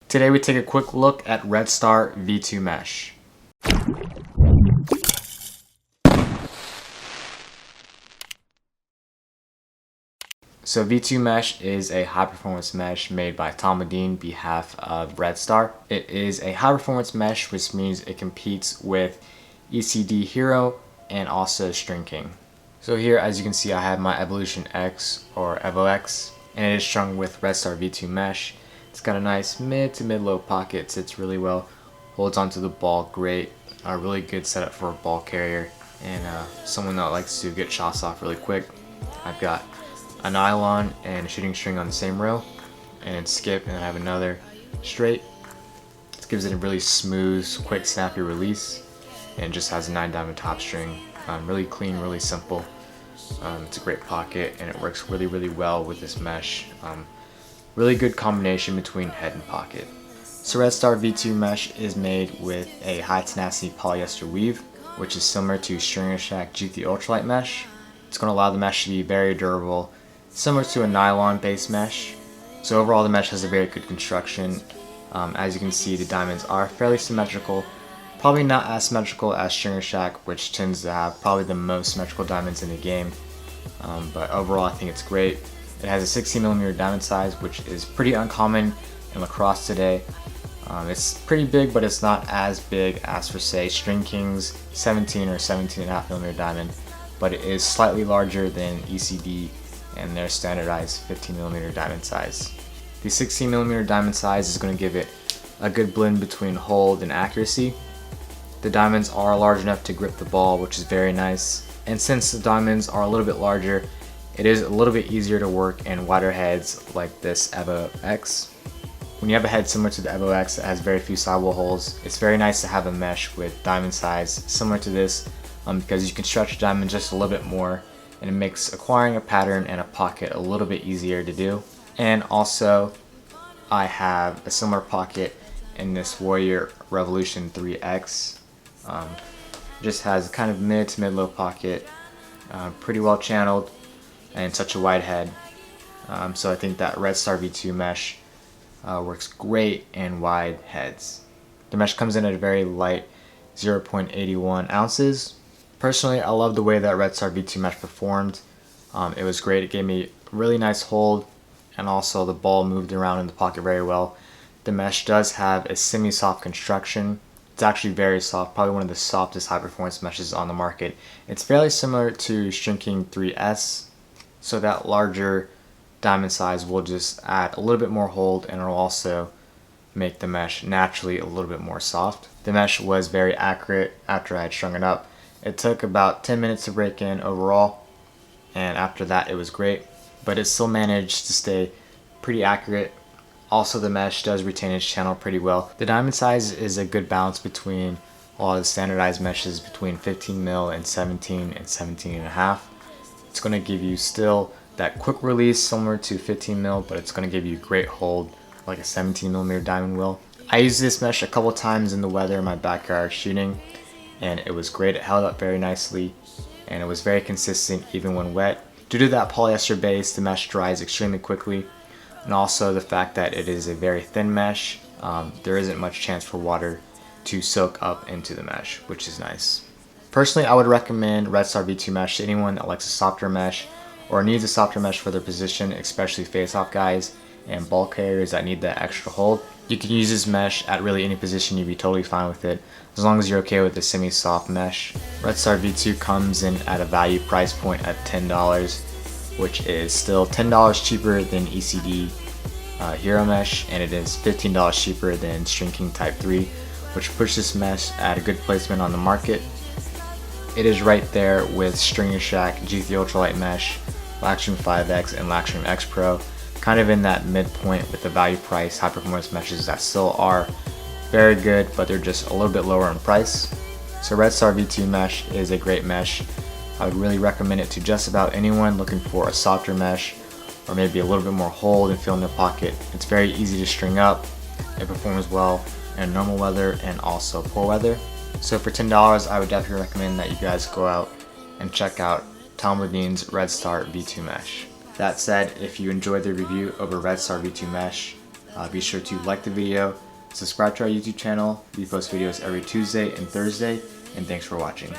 Today we take a quick look at Red Star V2 Mesh. So V2 Mesh is a high-performance mesh made by Tom Modine behalf of Red Star. It is a high-performance mesh, which means it competes with ECD Hero and also String King. So here, as you can see, I have my Evolution X or Evo X, and it is strung with Red Star V2 Mesh. It's got a nice mid to mid-low pocket, sits really well, holds onto the ball great, a really good setup for a ball carrier, and someone that likes to get shots off really quick. I've got a nylon and a shooting string on the same row, and then skip, and I have another straight. This gives it a really smooth, quick, snappy release, and it just has a 9-diamond top string. Really clean, really simple. It's a great pocket, and it works really, really well with this mesh. Really good combination between head and pocket. So Red Star V2 Mesh is made with a high tenacity polyester weave, which is similar to Stringer Shack GT Ultralight Mesh. It's going to allow the mesh to be very durable, similar to a nylon based mesh. So overall the mesh has a very good construction. As you can see, the diamonds are fairly symmetrical, probably not as symmetrical as Stringer Shack, which tends to have probably the most symmetrical diamonds in the game. But overall I think it's great. It has a 16mm diamond size, which is pretty uncommon in lacrosse today. It's pretty big, but it's not as big as for say String King's 17 or 17.5mm diamond, but it is slightly larger than ECD and their standardized 15mm diamond size. The 16mm diamond size is going to give it a good blend between hold and accuracy. The diamonds are large enough to grip the ball, which is very nice, and since the diamonds are a little bit larger, it is a little bit easier to work in wider heads like this Evo X. When you have a head similar to the Evo X that has very few sidewall holes, it's very nice to have a mesh with diamond size similar to this, because you can stretch the diamond just a little bit more, and it makes acquiring a pattern and a pocket a little bit easier to do. And also, I have a similar pocket in this Warrior Revolution 3X. Just has kind of mid to mid-low pocket, pretty well channeled, and such a wide head. So I think that Red Star V2 Mesh works great in wide heads. The mesh comes in at a very light 0.81 ounces. Personally, I love the way that Red Star V2 Mesh performed. It was great. It gave me a really nice hold, and also the ball moved around in the pocket very well. The mesh does have a semi-soft construction. It's actually very soft, probably one of the softest high-performance meshes on the market. It's fairly similar to String King 3S, so that larger diamond size will just add a little bit more hold, and it'll also make the mesh naturally a little bit more soft. The mesh was very accurate after I had strung it up. It took about 10 minutes to break in overall, and after that it was great, but it still managed to stay pretty accurate. Also, the mesh does retain its channel pretty well. The diamond size is a good balance between a lot of the standardized meshes between 15mm and 17 and 17.5. It's going to give you still that quick release similar to 15mm, but it's going to give you great hold like a 17mm diamond will. I used this mesh a couple times in the weather in my backyard shooting, and it was great. It held up very nicely, and it was very consistent even when wet. Due to that polyester base, the mesh dries extremely quickly, and also the fact that it is a very thin mesh, there isn't much chance for water to soak up into the mesh, which is nice. Personally, I would recommend Red Star V2 Mesh to anyone that likes a softer mesh or needs a softer mesh for their position, especially face-off guys and ball carriers that need that extra hold. You can use this mesh at really any position. You'd be totally fine with it, as long as you're okay with the semi-soft mesh. Red Star V2 comes in at a value price point at $10, which is still $10 cheaper than ECD Hero Mesh, and it is $15 cheaper than String King Type 3, which puts this mesh at a good placement on the market. It is right there with Stringer Shack GT Ultralight Mesh, Laxstream 5X, and Laxstream X Pro, kind of in that midpoint with the value price high performance meshes that still are very good, but they're just a little bit lower in price. So Red Star V2 Mesh is a great mesh. I would really recommend it to just about anyone looking for a softer mesh or maybe a little bit more hold and feel in their pocket. It's very easy to string up. It performs well in normal weather and also poor weather. So for $10, I would definitely recommend that you guys go out and check out Tom Modine's Red Star V2 Mesh. That said, if you enjoyed the review over Red Star V2 Mesh, Be sure to like the video, subscribe to our YouTube channel. We post videos every Tuesday and Thursday, and thanks for watching.